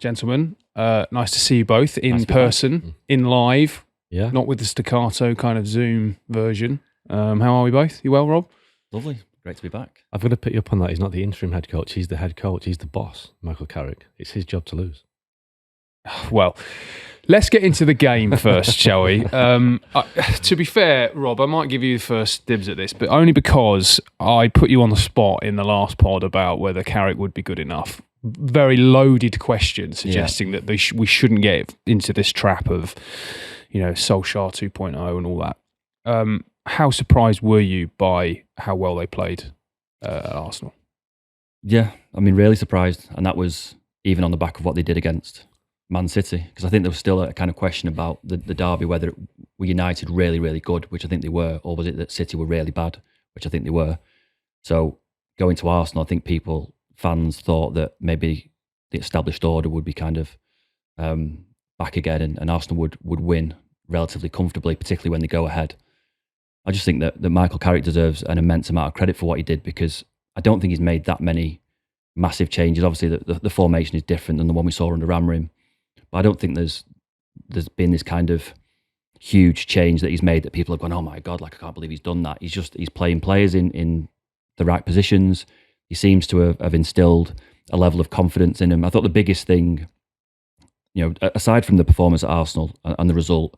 gentlemen. Nice to see you both in person, in live, not with the staccato kind of Zoom version. How are we both? You well, Rob? Lovely. Great to be back. I've got to pick you up on that. He's not the interim head coach. He's the head coach. He's the boss, Michael Carrick. It's his job to lose. Well, let's get into the game first, shall we? To be fair, Rob, I might give you the first dibs at this, but only because I put you on the spot in the last pod about whether Carrick would be good enough. Very loaded question, suggesting that we shouldn't get into this trap of, Solskjaer 2.0 and all that. How surprised were you by how well they played at Arsenal? Yeah, I mean, really surprised. And that was even on the back of what they did against Man City. Because I think there was still a kind of question about the derby, whether were United really, really good, which I think they were, or was it that City were really bad, which I think they were. So going to Arsenal, I think fans thought that maybe the established order would be kind of back again and Arsenal would win relatively comfortably, particularly when they go ahead. I just think that Michael Carrick deserves an immense amount of credit for what he did, because I don't think he's made that many massive changes. Obviously, the formation is different than the one we saw under Amorim, but I don't think there's been this kind of huge change that he's made that people have gone, oh my God, I can't believe he's done that. He's playing players in the right positions. He seems to have instilled a level of confidence in him. I thought the biggest thing, aside from the performance at Arsenal and the result,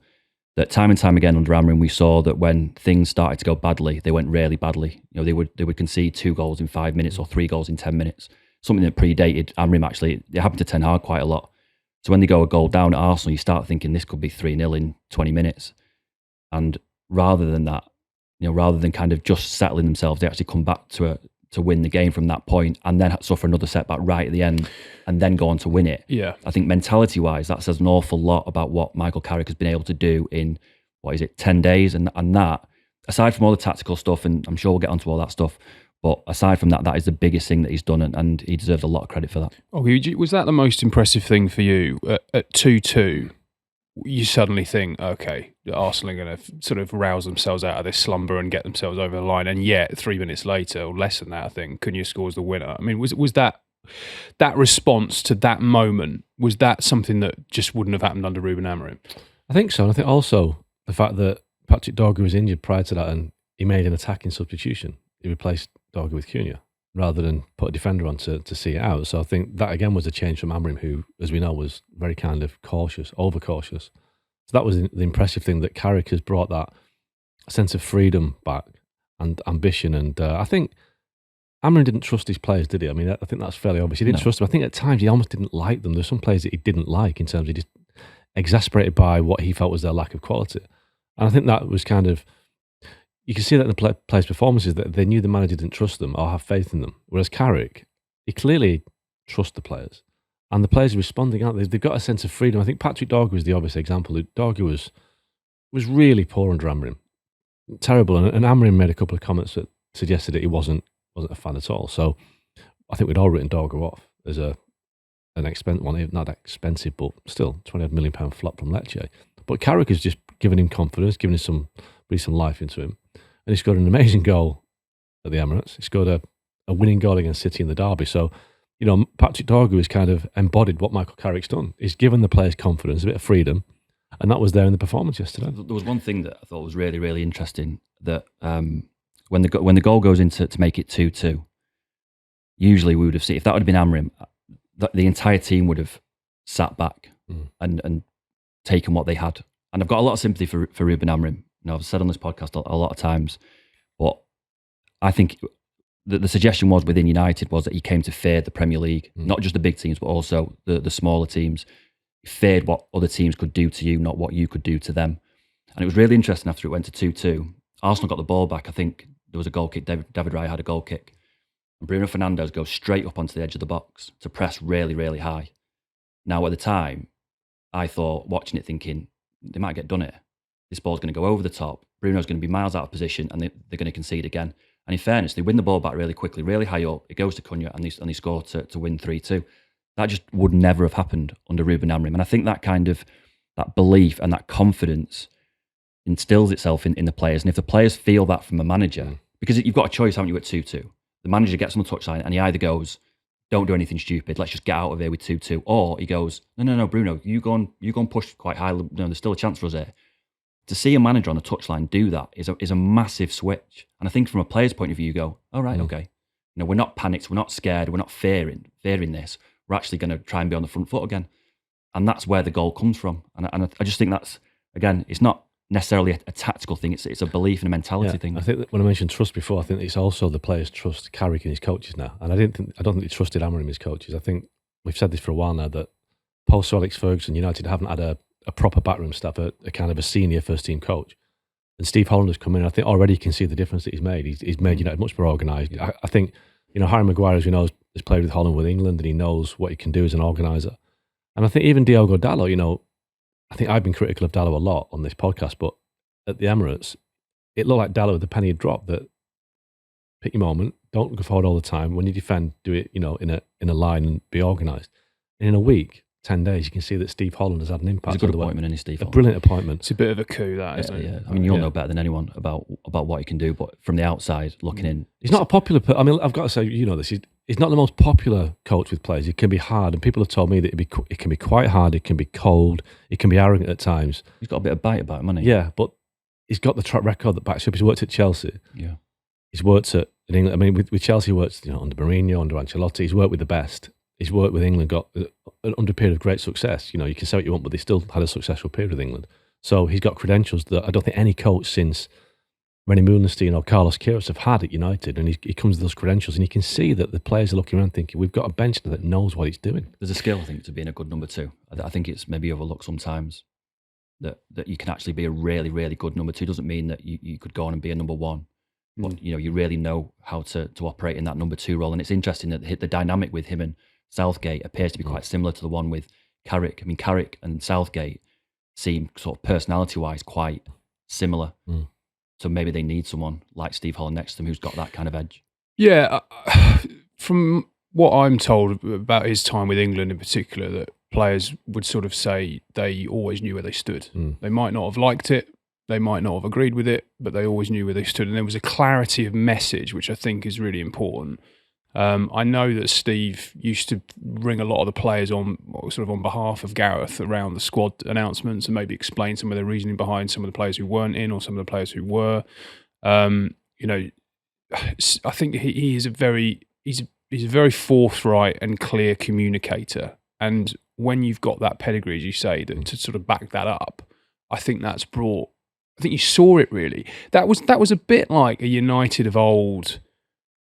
that time and time again under Amorim, we saw that when things started to go badly, they went really badly. They would concede 2 goals in 5 minutes or 3 goals in 10 minutes. Something that predated Amorim, actually. It happened to Ten Hag quite a lot. So when they go a goal down at Arsenal, you start thinking this could be 3-0 in 20 minutes. And rather than that, rather than kind of just settling themselves, they actually come back to win the game from that point and then suffer another setback right at the end and then go on to win it. Yeah. I think mentality-wise, that says an awful lot about what Michael Carrick has been able to do in, 10 days? And that, aside from all the tactical stuff, and I'm sure we'll get onto all that stuff, but aside from that, that is the biggest thing that he's done, and he deserves a lot of credit for that. Okay, was that the most impressive thing for you? At 2-2, you suddenly think, okay, Arsenal are going to sort of rouse themselves out of this slumber and get themselves over the line. And yet, 3 minutes later, or less than that, I think, Cunha scores the winner. I mean, was that response to that moment, was that something that just wouldn't have happened under Ruben Amorim? I think so. And I think also the fact that Patrick Dorgu was injured prior to that and he made an attacking substitution. He replaced Dorgu with Cunha rather than put a defender on to see it out. So I think that again was a change from Amorim, who, as we know, was very kind of cautious, over-cautious. So that was the impressive thing, that Carrick has brought that sense of freedom back and ambition. And I think Amorim didn't trust his players, did he? I mean, I think that's fairly obvious. He didn't trust them. I think at times he almost didn't like them. There's some players that he didn't like in terms of he just exasperated by what he felt was their lack of quality. And I think that was kind of, you can see that in the players' performances, that they knew the manager didn't trust them or have faith in them. Whereas Carrick, he clearly trusts the players. And the players are responding, aren't they? They've got a sense of freedom. I think Patrick Dorgu is the obvious example. Dorgu was really poor under Amorim. Terrible. And Amorim made a couple of comments that suggested that he wasn't a fan at all. So I think we'd all written Dorgu off as an expensive one, not expensive, but still £20 million flop from Lecce. But Carrick has just given him confidence, given him breathed some life into him. And he scored an amazing goal at the Emirates. He scored a winning goal against City in the derby. So, Patrick Dorgu has kind of embodied what Michael Carrick's done. He's given the players confidence, a bit of freedom, and that was there in the performance yesterday. There was one thing that I thought was really, really interesting, that when the goal goes in to make it 2-2, usually we would have seen, if that would have been Amorim, the entire team would have sat back and taken what they had. And I've got a lot of sympathy for Ruben Amorim. I've said on this podcast a lot of times, but I think the suggestion was within United was that he came to fear the Premier League, not just the big teams, but also the smaller teams. He feared what other teams could do to you, not what you could do to them. And it was really interesting after it went to 2-2. Arsenal got the ball back. I think there was a goal kick. David Raya had a goal kick. And Bruno Fernandes goes straight up onto the edge of the box to press really, really high. Now, at the time, I thought, watching it, thinking, they might get done it. This ball's going to go over the top. Bruno's going to be miles out of position and they're going to concede again. And in fairness, they win the ball back really quickly, really high up. It goes to Cunha and they score to win 3-2. That just would never have happened under Ruben Amorim. And I think that kind of, that belief and that confidence instills itself in the players. And if the players feel that from a manager, because you've got a choice, haven't you, at 2-2? The manager gets on the touchline and he either goes, don't do anything stupid. Let's just get out of here with 2-2. Or he goes, no, Bruno, you go and push quite high. No, there's still a chance for us here. To see a manager on the touchline do that is a massive switch. And I think from a player's point of view, you go, all right, okay. We're not panicked. We're not scared. We're not fearing this. We're actually going to try and be on the front foot again. And that's where the goal comes from. And I just think that's, again, it's not necessarily a tactical thing. It's a belief and a mentality thing. I think that when I mentioned trust before, I think it's also the players trust Carrick and his coaches now. And I don't think they trusted Amorim and his coaches. I think we've said this for a while now that post Alex Ferguson, United haven't had a proper backroom staff, a kind of a senior first team coach. And Steve Holland has come in. I think already you can see the difference that he's made. He's made United much more organised. I think, Harry Maguire, as we know, has played with Holland, with England, and he knows what he can do as an organiser. And I think even Diogo Dalot, I think I've been critical of Dalot a lot on this podcast, but at the Emirates, it looked like Dalot with the penny had dropped, that pick your moment, don't go forward all the time. When you defend, do it, in a line and be organised. And in a week, 10 days, you can see that Steve Holland has had an impact. It's a good appointment, isn't he, Steve Holland? A brilliant appointment. It's a bit of a coup, that, isn't it? Yeah. I mean, you'll know better than anyone about what he can do, but from the outside, looking in... He's not a popular... I've got to say, this, he's not the most popular coach with players. He can be hard, and people have told me that it can be quite hard, it can be cold, it can be arrogant at times. He's got a bit of bite about him, hasn't he? Yeah, but he's got the track record that backs up. He's worked at Chelsea. Yeah. He's worked in England. I mean, with Chelsea, he worked under Mourinho, under Ancelotti. He's worked with the best. He's worked with England, got under a period of great success. You can say what you want, but they still had a successful period with England. So he's got credentials that I don't think any coach since René Meulensteen or Carlos Queiroz have had at United. And he comes with those credentials, and you can see that the players are looking around thinking, we've got a bench that knows what he's doing. There's a skill, I think, to being a good number two. I think it's maybe overlooked sometimes that you can actually be a really, really good number two. Doesn't mean that you could go on and be a number one. But, you really know how to operate in that number two role. And it's interesting that the dynamic with him and Southgate appears to be quite similar to the one with Carrick. I mean, Carrick and Southgate seem sort of personality-wise quite similar. So maybe they need someone like Steve Holland next to them who's got that kind of edge. Yeah, from what I'm told about his time with England in particular, that players would sort of say they always knew where they stood. They might not have liked it, they might not have agreed with it, but they always knew where they stood. And there was a clarity of message, which I think is really important. I know that Steve used to ring a lot of the players on behalf of Gareth around the squad announcements and maybe explain some of the reasoning behind some of the players who weren't in or some of the players who were. I think he is he's a very forthright and clear communicator. And when you've got that pedigree, as you say, to sort of back that up, I think that's brought. I think you saw it really. That was a bit like a United of old,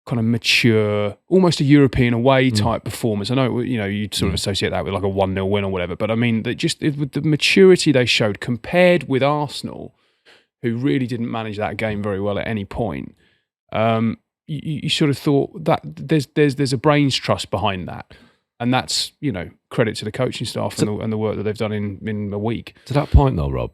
kind of mature, almost a European away type performance. I know, you'd sort of associate that with like a 1-0 win or whatever, but I mean, with the maturity they showed compared with Arsenal, who really didn't manage that game very well at any point, you sort of thought that there's a brains trust behind that. And that's, credit to the coaching staff and the work that they've done in a week. To that point though, Rob,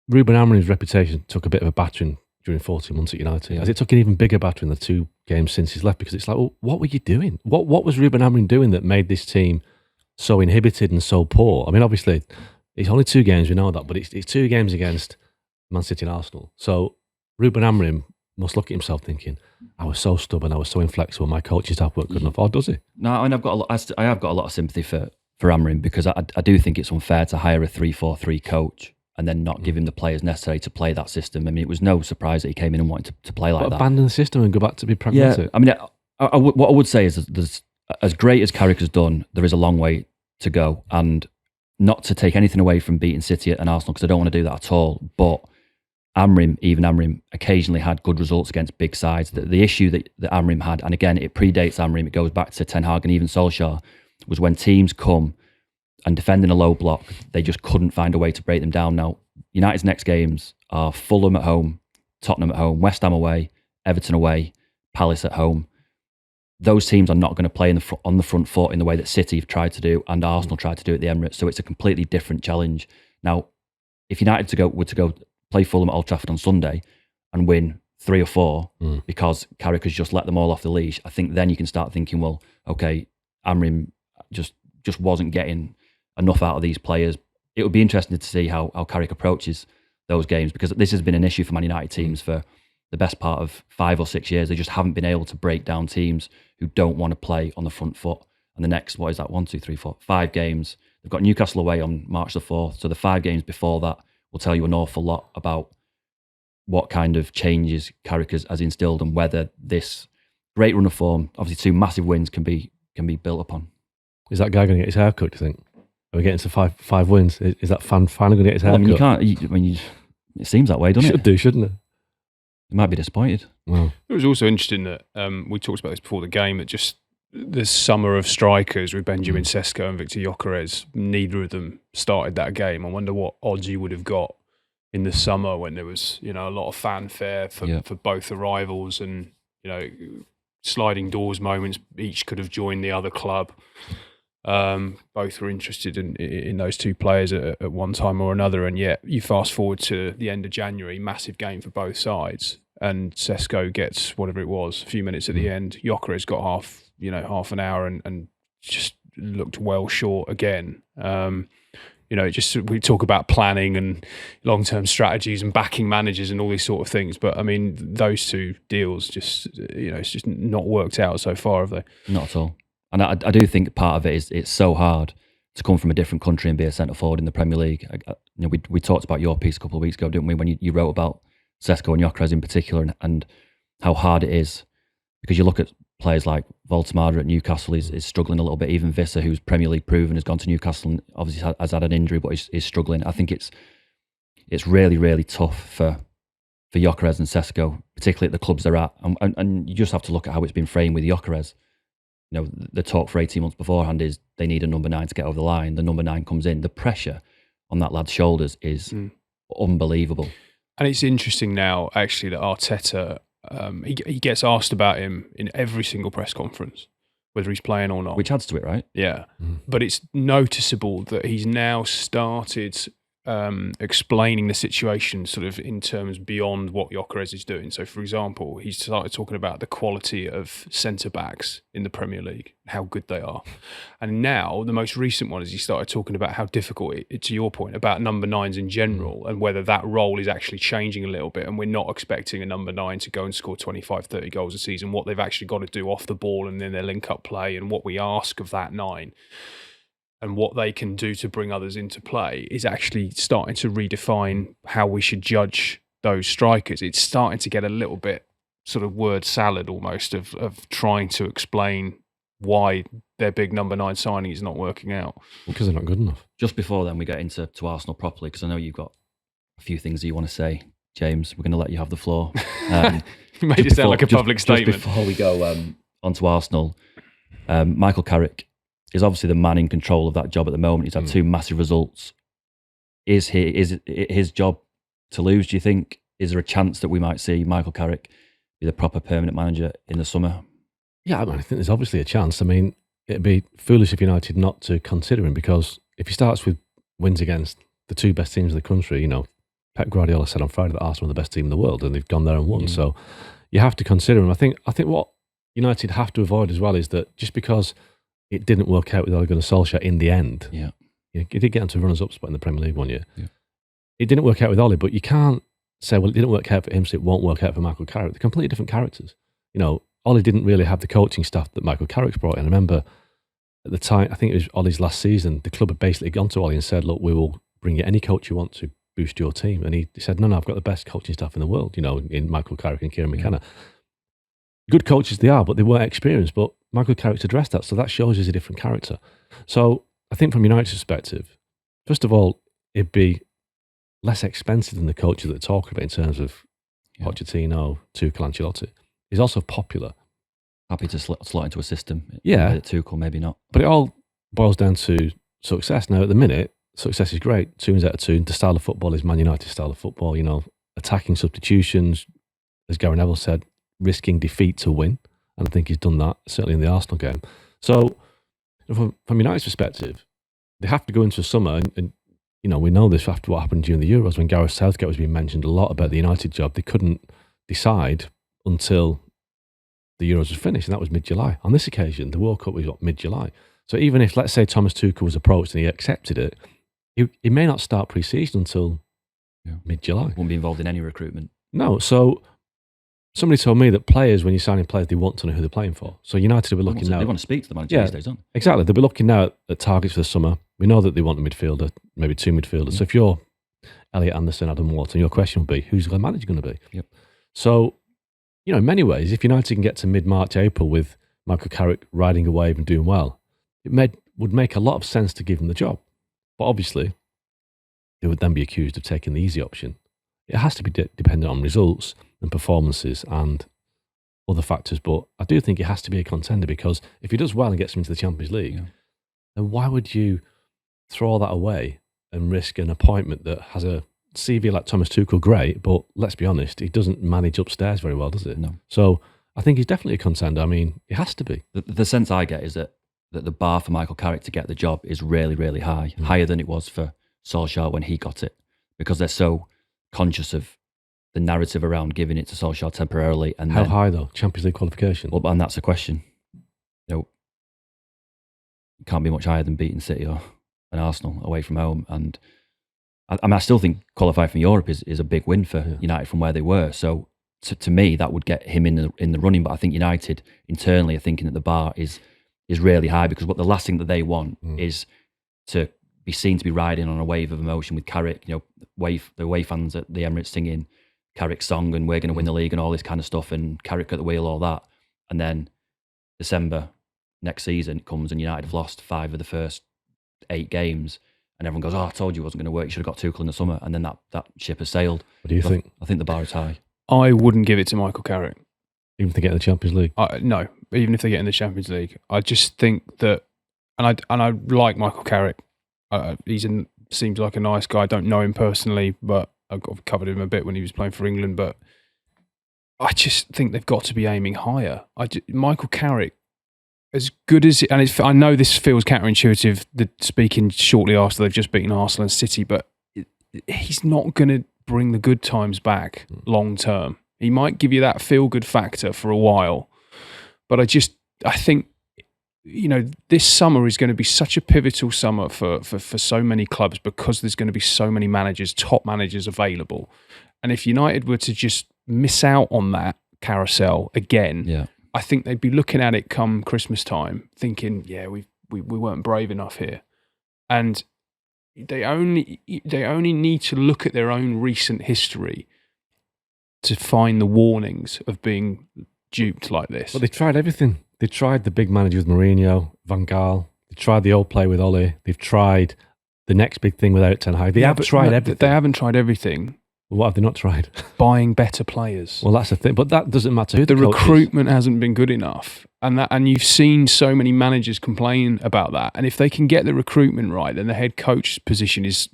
Ruben Amorim's reputation took a bit of a battering during 14 months at United, as it took an even bigger battering the 2 games since he's left, because it's like, well, what were you doing? What was Ruben Amorim doing that made this team so inhibited and so poor? I mean, obviously, it's only 2 games, we know that, but it's 2 games against Man City and Arsenal. So Ruben Amorim must look at himself thinking, I was so stubborn, I was so inflexible, my coaching staff weren't good enough. Or does he? No, I mean, I have got a lot of sympathy for Amorim, because I do think it's unfair to hire a 3-4-3 coach and then not give him the players necessary to play that system. I mean, it was no surprise that he came in and wanted to play like that. Abandon the system and go back to be pragmatic. Yeah, I mean, what I would say is there's, as great as Carrick has done, there is a long way to go. And not to take anything away from beating City and Arsenal, because I don't want to do that at all, but Amorim occasionally had good results against big sides. The issue that Amorim had, and again, it predates Amorim, it goes back to Ten Hag and even Solskjaer, was when teams come and defending a low block, they just couldn't find a way to break them down. Now, United's next games are Fulham at home, Tottenham at home, West Ham away, Everton away, Palace at home. Those teams are not going to play on the front foot in the way that City have tried to do and Arsenal tried to do at the Emirates. So it's a completely different challenge. Now, if United were to go play Fulham at Old Trafford on Sunday and win 3 or 4 because Carrick has just let them all off the leash, I think then you can start thinking, well, okay, Amorim just wasn't getting enough out of these players. It would be interesting to see how Carrick approaches those games, because this has been an issue for Man United teams for the best part of 5 or 6 years. They just haven't been able to break down teams who don't want to play on the front foot. And the next, what is that, 1, 2, 3, 4, 5 games. They've got Newcastle away on March the 4th. So the 5 games before that will tell you an awful lot about what kind of changes Carrick has instilled and whether this great run of form, obviously 2 massive wins, can be built upon. Is that guy going to get his hair cut, do you think? Are we getting to five wins? Is that fan finally going to get his hair cut? It seems that way, doesn't it? Should do, shouldn't it? He might be disappointed. Wow. It was also interesting that we talked about this before the game, that just the summer of strikers with Benjamin Sesko and Victor Gyökeres, neither of them started that game. I wonder what odds you would have got in the summer when there was, a lot of fanfare for both arrivals, and, sliding doors moments. Each could have joined the other club. Both were interested in those 2 players at one time or another, and yet you fast forward to the end of January, massive game for both sides, and Sesko gets whatever it was, a few minutes at the end. Gyökeres got half an hour and just looked well short again. We talk about planning and long-term strategies and backing managers and all these sort of things, but I mean, those 2 deals it's just not worked out so far, have they? Not at all. And I do think part of it is it's so hard to come from a different country and be a centre forward in the Premier League. We talked about your piece a couple of weeks ago, didn't we, when you wrote about Sesko and Gyökeres in particular, and how hard it is, because you look at players like Voltemada at Newcastle is struggling a little bit. Even Visser, who's Premier League proven, has gone to Newcastle and obviously has had an injury, but is struggling. I think it's really, really tough for Gyökeres and Sesko, particularly at the clubs they're at. And you just have to look at how it's been framed with Gyökeres. The talk for 18 months beforehand is they need a number 9 to get over the line. The number 9 comes in. The pressure on that lad's shoulders is unbelievable. And it's interesting now, actually, that Arteta, he gets asked about him in every single press conference, whether he's playing or not. Which adds to it, right? Yeah. But it's noticeable that he's now started explaining the situation sort of in terms beyond what Gyökeres is doing. So, for example, he started talking about the quality of centre-backs in the Premier League, how good they are. And now, the most recent one is he started talking about how difficult it, to your point, about number 9s in general, and whether that role is actually changing a little bit, and we're not expecting a number 9 to go and score 25, 30 goals a season, what they've actually got to do off the ball and then their link-up play, and what we ask of that 9. And what they can do to bring others into play is actually starting to redefine how we should judge those strikers. It's starting to get a little bit sort of word salad almost of trying to explain why their big number 9 signing is not working out. Because they're not good enough. Just before then, we get into Arsenal properly, because I know you've got a few things that you want to say, James. We're going to let you have the floor. You made it sound like a public statement. Just before we go onto Arsenal, Michael Carrick is obviously the man in control of that job at the moment. He's had 2 massive results. Is it his job to lose, do you think? Is there a chance that we might see Michael Carrick be the proper permanent manager in the summer? Yeah, I think there's obviously a chance. I mean, it'd be foolish of United not to consider him, because if he starts with wins against the 2 best teams in the country, Pep Guardiola said on Friday that Arsenal are the best team in the world, and they've gone there and won. So you have to consider him. I think what United have to avoid as well is that just because it didn't work out with Ole Gunnar Solskjaer in the end. Yeah. He did get into a runners-up spot in the Premier League one year. Yeah. It didn't work out with Ollie, but you can't say, well, it didn't work out for him, so it won't work out for Michael Carrick. They're completely different characters. Ollie didn't really have the coaching staff that Michael Carrick's brought in. I remember at the time, I think it was Ollie's last season, the club had basically gone to Ollie and said, look, we will bring you any coach you want to boost your team. And he said, no, I've got the best coaching staff in the world, in Michael Carrick and Kieran McKenna. Good coaches they are, but they weren't experienced. But Michael Carrick's addressed that, so that shows he's a different character. So I think from United's perspective, first of all, it'd be less expensive than the coaches that they talk about in terms of Pochettino, Tuchel, Ancelotti. He's also popular. Happy to slot into a system. Yeah. Tuchel, maybe not. But it all boils down to success. Now, at the minute, success is great. 2 wins out of 2. The style of football is Man United's style of football. Attacking substitutions, as Gary Neville said, risking defeat to win. And I think he's done that, certainly in the Arsenal game. So, from United's perspective, they have to go into a summer, and we know this after what happened during the Euros when Gareth Southgate was being mentioned a lot about the United job. They couldn't decide until the Euros was finished, and that was mid-July. On this occasion, the World Cup was mid-July. So even if, let's say, Thomas Tuchel was approached and he accepted it, he may not start pre-season until mid-July. Won't be involved in any recruitment. No, so somebody told me that players, when you're signing players, they want to know who they're playing for. So United will be looking now. They want to speak to the manager these days, don't they? Exactly. They'll be looking now at targets for the summer. We know that they want a midfielder, maybe 2 midfielders. So if you're Elliot Anderson, Adam Wharton, your question would be, who's the manager going to be? Yep. So, in many ways, if United can get to mid-March, April with Michael Carrick riding a wave and doing well, it would make a lot of sense to give him the job. But obviously, they would then be accused of taking the easy option. It has to be dependent on results and performances and other factors. But I do think it has to be a contender, because if he does well and gets him into the Champions League, then why would you throw all that away and risk an appointment that has a CV like Thomas Tuchel? Great, but let's be honest, he doesn't manage upstairs very well, does it? No. So I think he's definitely a contender. I mean, it has to be. The sense I get is that the bar for Michael Carrick to get the job is really, really high, higher than it was for Solskjaer when he got it, because they're so conscious of the narrative around giving it to Solskjaer temporarily. And how high though? Champions League qualification? Well, and that's the question. It can't be much higher than beating City or an Arsenal away from home. And I still think qualifying for Europe is a big win for United from where they were. So to me, that would get him in the running. But I think United internally are thinking that the bar is really high, because what the last thing that they want is to be seen to be riding on a wave of emotion with Carrick. The away fans at the Emirates singing Carrick's song and we're going to win the league and all this kind of stuff, and Carrick at the wheel, all that. And then December next season comes and United have lost 5 of the first 8 games. And everyone goes, I told you it wasn't going to work. You should have got Tuchel in the summer. And then that ship has sailed. What do you think? I think the bar is high. I wouldn't give it to Michael Carrick. Even if they get in the Champions League? No, even if they get in the Champions League. I just think that, and I like Michael Carrick. Seems like a nice guy. I don't know him personally, but I've covered him a bit when he was playing for England. But I just think they've got to be aiming higher. Michael Carrick, as good as, and I know this feels counterintuitive, speaking shortly after they've just beaten Arsenal and City, but he's not going to bring the good times back long term. He might give you that feel-good factor for a while, but I think, this summer is going to be such a pivotal summer for so many clubs, because there's going to be so many managers, top managers available. And if United were to just miss out on that carousel again, I think they'd be looking at it come Christmas time, thinking, we weren't brave enough here. And they only need to look at their own recent history to find the warnings of being duped like this. But they tried everything. They tried the big manager with Mourinho, Van Gaal. They tried the old play with Olley. They've tried the next big thing without Ten Hag. They have tried everything. They haven't tried everything. What have they not tried? Buying better players. Well, that's the thing. But that doesn't matter who the coach recruitment hasn't been good enough. And you've seen so many managers complain about that. And if they can get the recruitment right, then the head coach position is,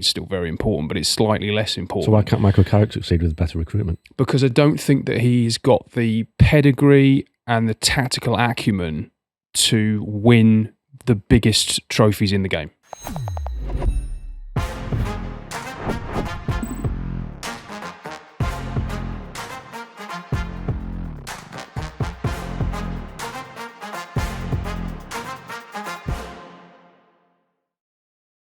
still very important, but it's slightly less important. So why can't Michael Carrick succeed with better recruitment? Because I don't think that he's got the pedigree and the tactical acumen to win the biggest trophies in the game.